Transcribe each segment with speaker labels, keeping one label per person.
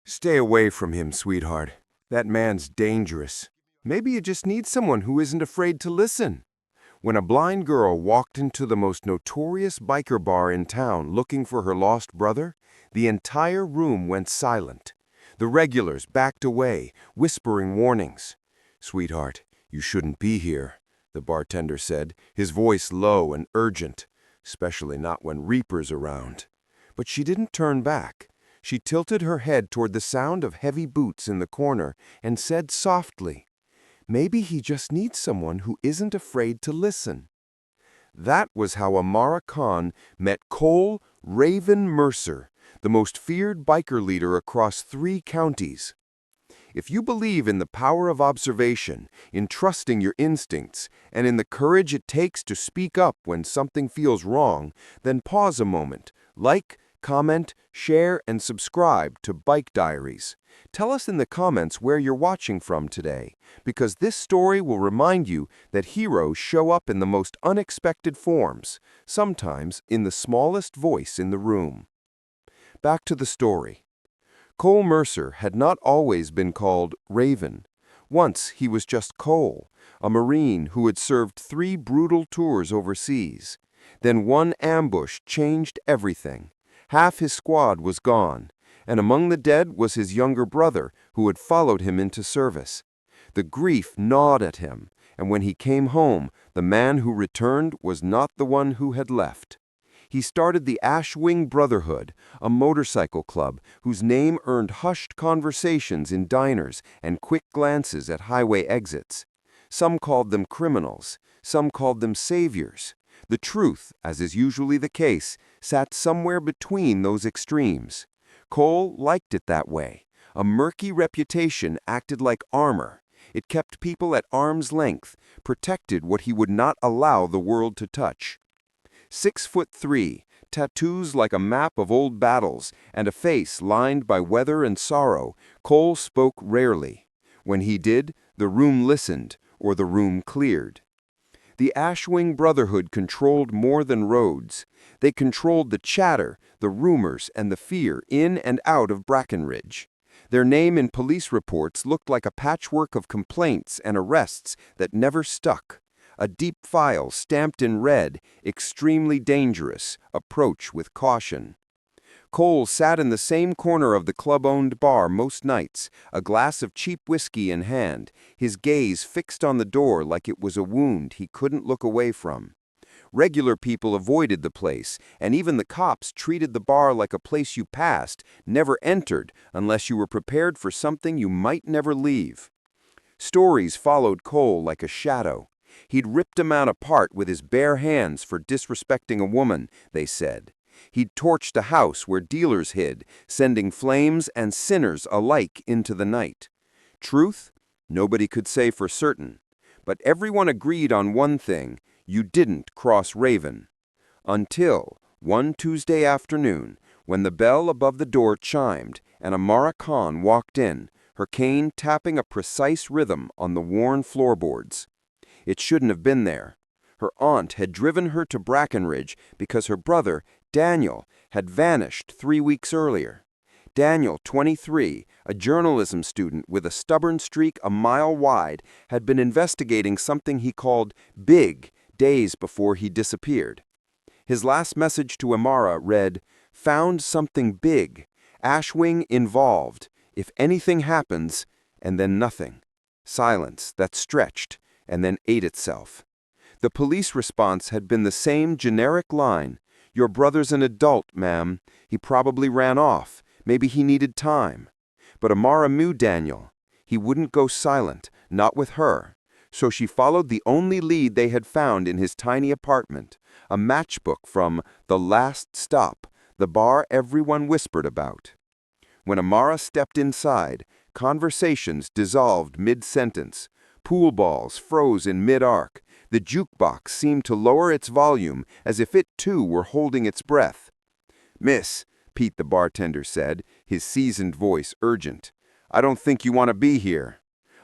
Speaker 1: Stay away from him, sweetheart. That man's dangerous. Maybe you just need someone who isn't afraid to listen. When a blind girl walked into the most notorious biker bar in town looking for her lost brother, the entire room went silent. The regulars backed away, whispering warnings. "Sweetheart, you shouldn't be here," the bartender said, his voice low and urgent, especially not when Reaper's around. But she didn't turn back. She tilted her head toward the sound of heavy boots in the corner and said softly, "Maybe he just needs someone who isn't afraid to listen." That was how Amara Khan met Cole Raven Mercer, the most feared biker leader across 3 counties. If you believe in the power of observation, in trusting your instincts, and in the courage it takes to speak up when something feels wrong, then pause a moment, like, comment, share, and subscribe to Bike Diaries. Tell us in the comments where you're watching from today, because this story will remind you that heroes show up in the most unexpected forms, sometimes in the smallest voice in the room. Back to the story. Cole Mercer had not always been called Raven. Once he was just Cole, a Marine who had served 3 brutal tours overseas. Then one ambush changed everything. Half his squad was gone, and among the dead was his younger brother who had followed him into service. The grief gnawed at him, and when he came home, the man who returned was not the one who had left. He started the Ashwing Brotherhood, a motorcycle club whose name earned hushed conversations in diners and quick glances at highway exits. Some called them criminals, some called them saviors. The truth, as is usually the case, sat somewhere between those extremes. Cole liked it that way. A murky reputation acted like armor. It kept people at arm's length, protected what he would not allow the world to touch. 6'3", tattoos like a map of old battles, and a face lined by weather and sorrow, Cole spoke rarely. When he did, the room listened, or the room cleared. The Ashwing Brotherhood controlled more than roads. They controlled the chatter, the rumors, and the fear in and out of Brackenridge. Their name in police reports looked like a patchwork of complaints and arrests that never stuck. A deep file stamped in red, extremely dangerous, approach with caution. Cole sat in the same corner of the club-owned bar most nights, a glass of cheap whiskey in hand, his gaze fixed on the door like it was a wound he couldn't look away from. Regular people avoided the place, and even the cops treated the bar like a place you passed, never entered, unless you were prepared for something you might never leave. Stories followed Cole like a shadow. He'd ripped a man apart with his bare hands for disrespecting a woman, they said. He'd torched a house where dealers hid, sending flames and sinners alike into the night. Truth? Nobody could say for certain. But everyone agreed on one thing: you didn't cross Raven. Until one Tuesday afternoon, when the bell above the door chimed and Amara Khan walked in, her cane tapping a precise rhythm on the worn floorboards. It shouldn't have been there. Her aunt had driven her to Brackenridge because her brother, Daniel, had vanished 3 weeks earlier. Daniel, 23, a journalism student with a stubborn streak a mile wide, had been investigating something he called big days before he disappeared. His last message to Amara read, "Found something big. Ashwing involved. If anything happens," and then nothing. Silence that stretched and then ate itself. The police response had been the same generic line: "Your brother's an adult, ma'am. He probably ran off. Maybe he needed time." But Amara knew Daniel. He wouldn't go silent, not with her. So she followed the only lead they had found in his tiny apartment, a matchbook from The Last Stop, the bar everyone whispered about. When Amara stepped inside, conversations dissolved mid-sentence. Pool balls froze in mid-arc. The jukebox seemed to lower its volume as if it too were holding its breath. "Miss," Pete the bartender said, his seasoned voice urgent, "I don't think you want to be here."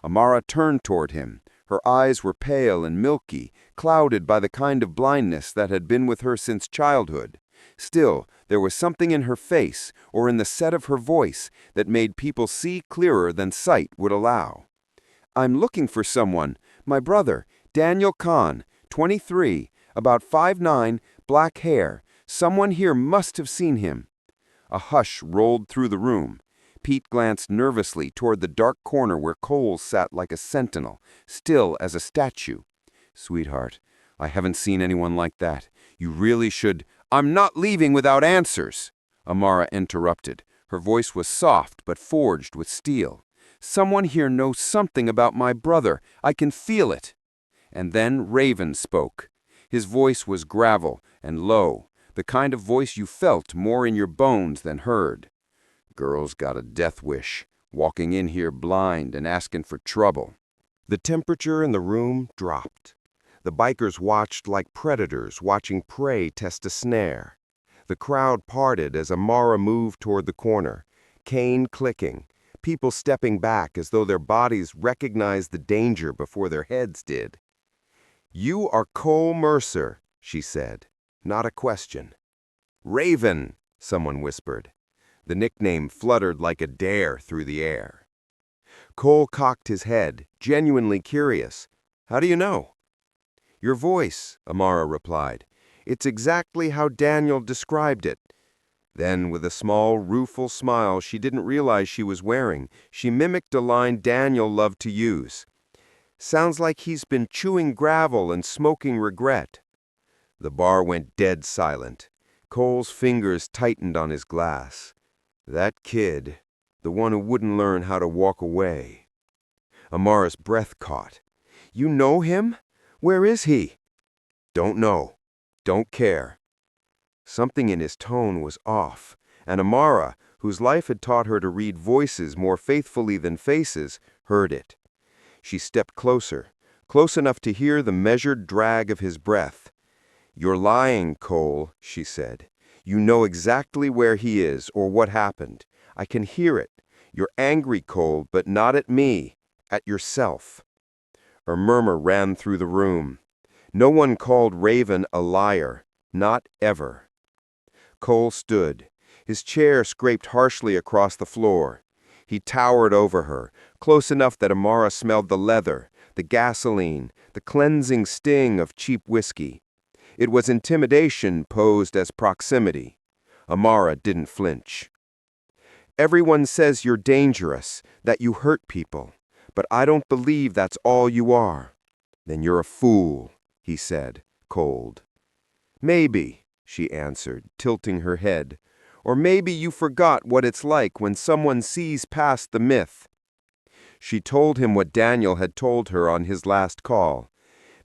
Speaker 1: Amara turned toward him. Her eyes were pale and milky, clouded by the kind of blindness that had been with her since childhood. Still, there was something in her face or in the set of her voice that made people see clearer than sight would allow. "I'm looking for someone. My brother, Daniel Kahn, 23, about 5'9", black hair. Someone here must have seen him." A hush rolled through the room. Pete glanced nervously toward the dark corner where Cole sat like a sentinel, still as a statue. "Sweetheart, I haven't seen anyone like that. You really should—" "I'm not leaving without answers," Amara interrupted. Her voice was soft but forged with steel. "Someone here knows something about my brother. I can feel it." And then Raven spoke. His voice was gravel and low, the kind of voice you felt more in your bones than heard. "Girl's got a death wish, walking in here blind and asking for trouble." The temperature in the room dropped. The bikers watched like predators watching prey test a snare. The crowd parted as Amara moved toward the corner, cane clicking, people stepping back as though their bodies recognized the danger before their heads did. "You are Cole Mercer," she said, not a question. "Raven," someone whispered. The nickname fluttered like a dare through the air. Cole cocked his head, genuinely curious. "How do you know?" "Your voice," Amara replied. "It's exactly how Daniel described it." Then, with a small, rueful smile she didn't realize she was wearing, she mimicked a line Daniel loved to use. "Sounds like he's been chewing gravel and smoking regret." The bar went dead silent. Cole's fingers tightened on his glass. That kid, the one who wouldn't learn how to walk away. Amara's breath caught. "You know him? Where is he?" "Don't know. Don't care." Something in his tone was off, and Amara, whose life had taught her to read voices more faithfully than faces, heard it. She stepped closer, close enough to hear the measured drag of his breath. "You're lying, Cole," she said. "You know exactly where he is or what happened. I can hear it. You're angry, Cole, but not at me, at yourself." A murmur ran through the room. No one called Raven a liar, not ever. Cole stood. His chair scraped harshly across the floor. He towered over her, close enough that Amara smelled the leather, the gasoline, the cleansing sting of cheap whiskey. It was intimidation posed as proximity. Amara didn't flinch. "Everyone says you're dangerous, that you hurt people, but I don't believe that's all you are." "Then you're a fool," he said, cold. "Maybe," she answered, tilting her head. "Or maybe you forgot what it's like when someone sees past the myth." She told him what Daniel had told her on his last call.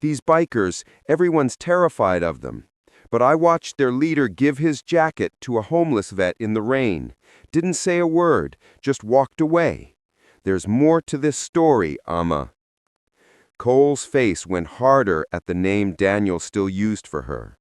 Speaker 1: "These bikers, everyone's terrified of them. But I watched their leader give his jacket to a homeless vet in the rain. Didn't say a word, just walked away. There's more to this story, Amma." Cole's face went harder at the name Daniel still used for her.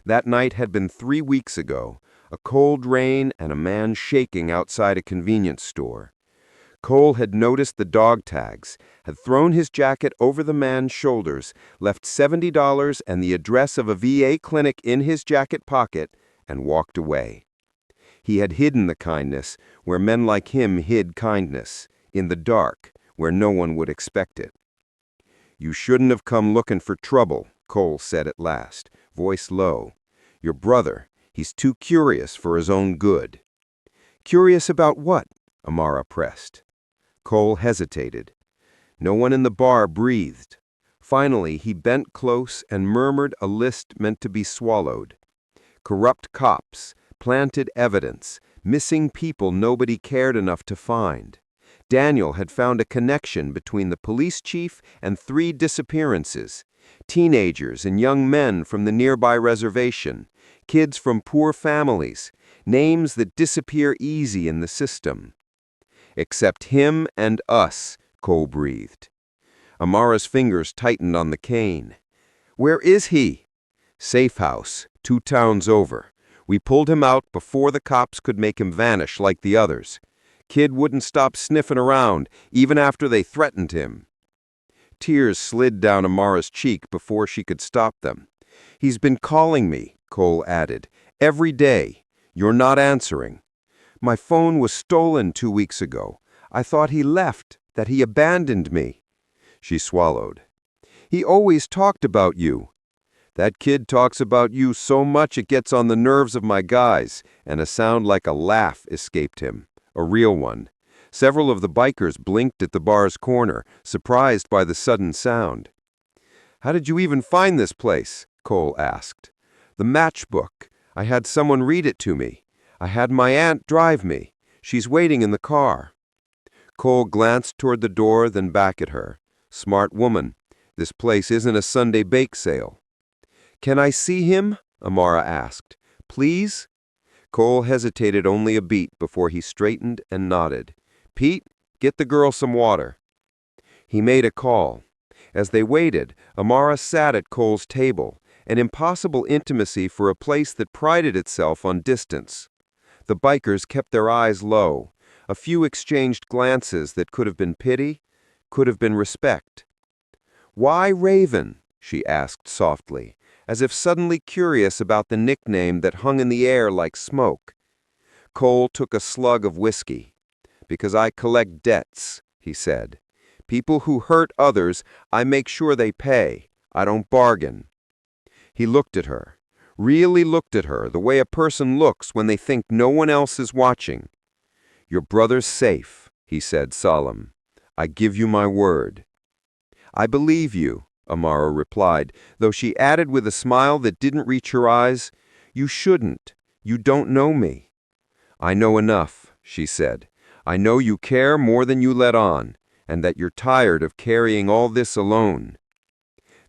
Speaker 1: That night had been 3 weeks ago, a cold rain and a man shaking outside a convenience store. Cole had noticed the dog tags, had thrown his jacket over the man's shoulders, left $70 and the address of a VA clinic in his jacket pocket, and walked away. He had hidden the kindness where men like him hid kindness, in the dark, where no one would expect it. "You shouldn't have come looking for trouble," Cole said at last, voice low. "Your brother, he's too curious for his own good." "Curious about what?" Amara pressed. Cole hesitated. No one in the bar breathed. Finally, he bent close and murmured a list meant to be swallowed. Corrupt cops, planted evidence, missing people nobody cared enough to find. Daniel had found a connection between the police chief and 3 disappearances. Teenagers and young men from the nearby reservation, kids from poor families, names that disappear easy in the system. "Except him and us," Cole breathed. Amara's fingers tightened on the cane. "Where is he?" "Safe house, 2 towns over. We pulled him out before the cops could make him vanish like the others. Kid wouldn't stop sniffing around, even after they threatened him." Tears slid down Amara's cheek before she could stop them. "He's been calling me," Cole added, Every day. You're not answering. My phone was stolen 2 weeks ago. I thought he left, that he abandoned me." She swallowed. "He always talked about you." "That kid talks about you so much it gets on the nerves of my guys," and a sound like a laugh escaped him, a real one. Several of the bikers blinked at the bar's corner, surprised by the sudden sound. "How did you even find this place?" Cole asked. "The matchbook. I had someone read it to me. I had my aunt drive me. She's waiting in the car." Cole glanced toward the door, then back at her. "Smart woman. This place isn't a Sunday bake sale." "Can I see him?" Amara asked. "Please?" Cole hesitated only a beat before he straightened and nodded. "Pete, get the girl some water." He made a call. As they waited, Amara sat at Cole's table, an impossible intimacy for a place that prided itself on distance. The bikers kept their eyes low. A few exchanged glances that could have been pity, could have been respect. "Why Raven?" she asked softly, as if suddenly curious about the nickname that hung in the air like smoke. Cole took a slug of whiskey. "Because I collect debts," he said. "People who hurt others, I make sure they pay. I don't bargain." He looked at her, really looked at her, the way a person looks when they think no one else is watching. "Your brother's safe," he said, solemn. "I give you my word." "I believe you," Amara replied, though she added with a smile that didn't reach her eyes, "You shouldn't. You don't know me." "I know enough," she said. "I know you care more than you let on, and that you're tired of carrying all this alone."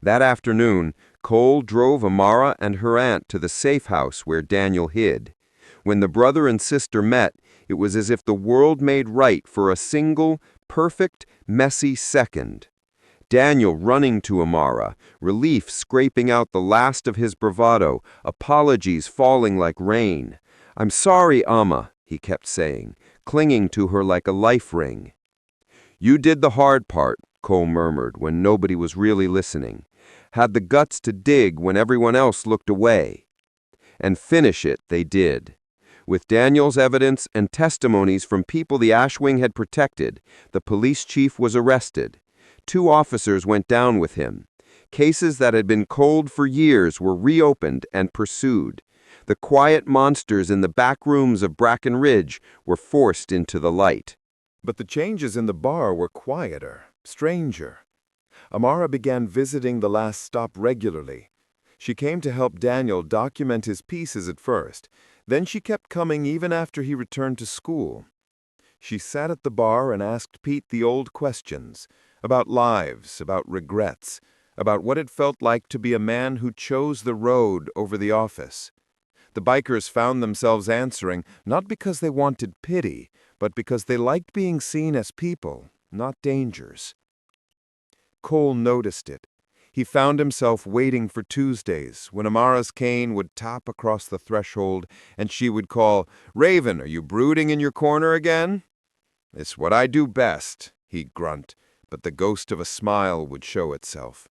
Speaker 1: That afternoon, Cole drove Amara and her aunt to the safe house where Daniel hid. When the brother and sister met, it was as if the world made right for a single, perfect, messy second. Daniel running to Amara, relief scraping out the last of his bravado, apologies falling like rain. "I'm sorry, Amma," he kept saying, clinging to her like a life ring. "You did the hard part," Cole murmured when nobody was really listening. "Had the guts to dig when everyone else looked away." And finish it they did. With Daniel's evidence and testimonies from people the Ashwing had protected, the police chief was arrested. 2 officers went down with him. Cases that had been cold for years were reopened and pursued. The quiet monsters in the back rooms of Bracken Ridge were forced into the light.
Speaker 2: But the changes in the bar were quieter, stranger. Amara began visiting the last stop regularly. She came to help Daniel document his pieces at first. Then she kept coming even after he returned to school. She sat at the bar and asked Pete the old questions, about lives, about regrets, about what it felt like to be a man who chose the road over the office. The bikers found themselves answering not because they wanted pity, but because they liked being seen as people, not dangers. Cole noticed it. He found himself waiting for Tuesdays, when Amara's cane would tap across the threshold, and she would call, "Raven, are you brooding in your corner again?" "It's what I do best," he'd grunt, but the ghost of a smile would show itself.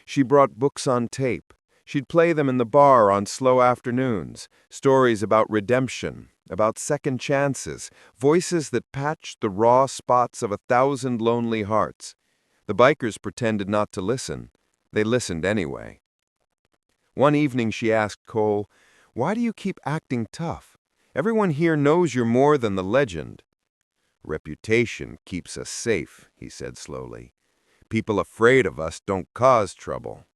Speaker 2: She brought books on tape. She'd play them in the bar on slow afternoons, stories about redemption, about second chances, voices that patched the raw spots of 1,000 lonely hearts. The bikers pretended not to listen. They listened anyway. One evening she asked Cole, "Why do you keep acting tough? Everyone here knows you're more than the legend." "Reputation keeps us safe," he said slowly. "People afraid of us don't cause trouble."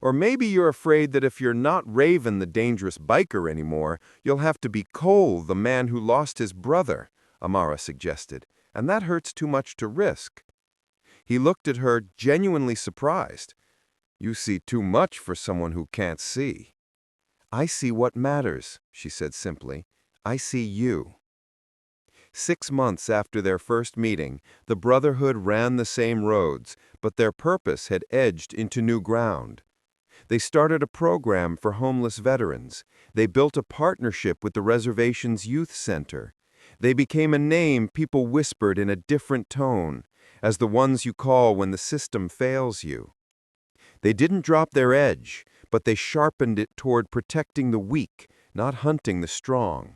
Speaker 2: "Or maybe you're afraid that if you're not Raven the dangerous biker anymore, you'll have to be Cole the man who lost his brother," Amara suggested, "and that hurts too much to risk." He looked at her, genuinely surprised. "You see too much for someone who can't see." "I see what matters," she said simply. "I see you." 6 months after their first meeting, the Brotherhood ran the same roads, but their purpose had edged into new ground. They started a program for homeless veterans. They built a partnership with the reservation's youth center. They became a name people whispered in a different tone, as the ones you call when the system fails you. They didn't drop their edge, but they sharpened it toward protecting the weak, not hunting the strong.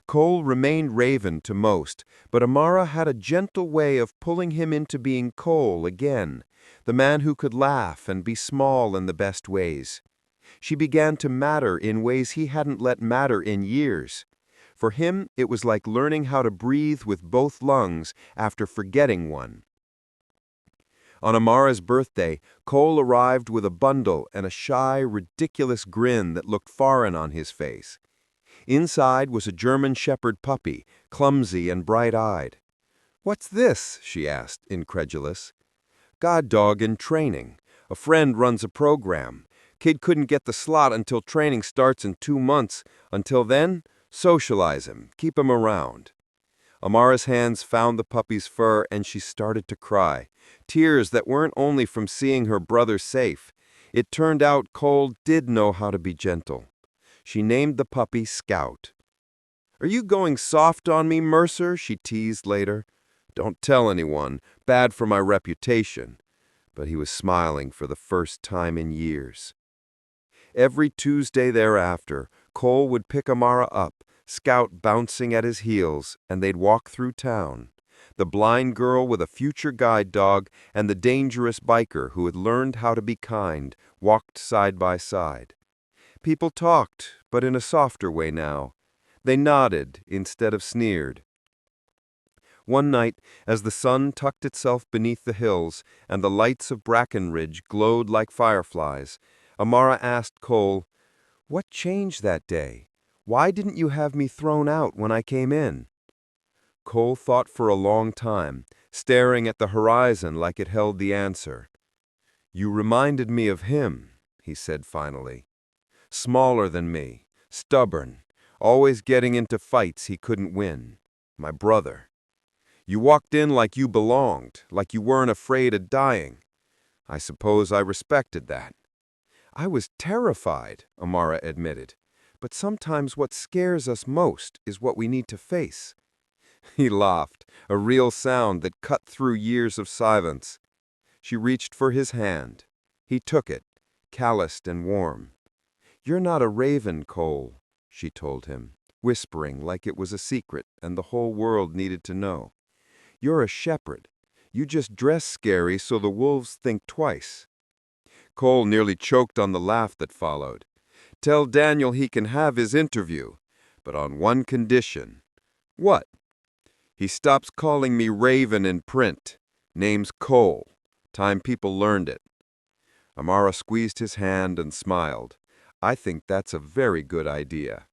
Speaker 2: Cole remained Raven to most, but Amara had a gentle way of pulling him into being Cole again, the man who could laugh and be small in the best ways. She began to matter in ways he hadn't let matter in years. For him, it was like learning how to breathe with both lungs after forgetting one. On Amara's birthday, Cole arrived with a bundle and a shy, ridiculous grin that looked foreign on his face. Inside was a German Shepherd puppy, clumsy and bright-eyed. "What's this?" she asked, incredulous. "Guide dog in training. A friend runs a program. Kid couldn't get the slot until training starts in 2 months. Until then, socialize him, keep him around." Amara's hands found the puppy's fur and she started to cry, tears that weren't only from seeing her brother safe. It turned out Cole did know how to be gentle. She named the puppy Scout. "Are you going soft on me, Mercer?" she teased later. "Don't tell anyone. Bad for my reputation." But he was smiling for the first time in years. Every Tuesday thereafter, Cole would pick Amara up, Scout bouncing at his heels, and they'd walk through town. The blind girl with a future guide dog and the dangerous biker who had learned how to be kind walked side by side. People talked, but in a softer way now. They nodded instead of sneered. One night, as the sun tucked itself beneath the hills and the lights of Brackenridge glowed like fireflies, Amara asked Cole, "What changed that day? Why didn't you have me thrown out when I came in?" Cole thought for a long time, staring at the horizon like it held the answer. "You reminded me of him," he said finally. "Smaller than me, stubborn, always getting into fights he couldn't win. My brother. You walked in like you belonged, like you weren't afraid of dying. I suppose I respected that." "I was terrified," Amara admitted. "But sometimes what scares us most is what we need to face." He laughed, a real sound that cut through years of silence. She reached for his hand. He took it, calloused and warm. "You're not a raven, Cole," she told him, whispering like it was a secret and the whole world needed to know. "You're a shepherd. You just dress scary so the wolves think twice." Cole nearly choked on the laugh that followed. "Tell Daniel he can have his interview, but on one condition." "What?" "He stops calling me Raven in print. Name's Cole. Time people learned it." Amara squeezed his hand and smiled. "I think that's a very good idea."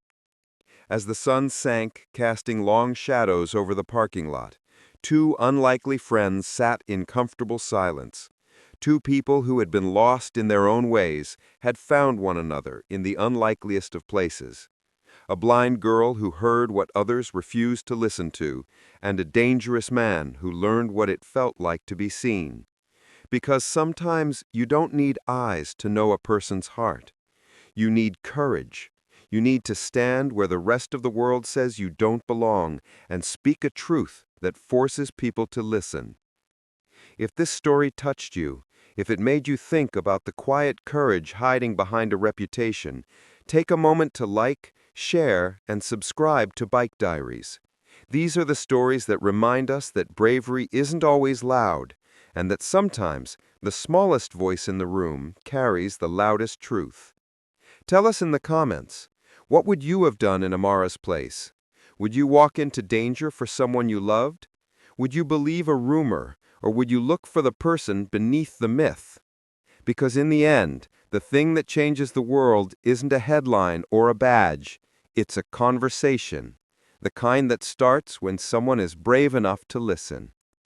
Speaker 2: As the sun sank, casting long shadows over the parking lot, 2 unlikely friends sat in comfortable silence. 2 people who had been lost in their own ways had found one another in the unlikeliest of places. A blind girl who heard what others refused to listen to, and a dangerous man who learned what it felt like to be seen. Because sometimes you don't need eyes to know a person's heart. You need courage. You need to stand where the rest of the world says you don't belong and speak a truth that forces people to listen. If this story touched you, if it made you think about the quiet courage hiding behind a reputation, take a moment to like, share, and subscribe to Bike Diaries. These are the stories that remind us that bravery isn't always loud, and that sometimes the smallest voice in the room carries the loudest truth. Tell us in the comments, what would you have done in Amara's place? Would you walk into danger for someone you loved? Would you believe a rumor, or would you look for the person beneath the myth? Because in the end, the thing that changes the world isn't a headline or a badge, it's a conversation, the kind that starts when someone is brave enough to listen.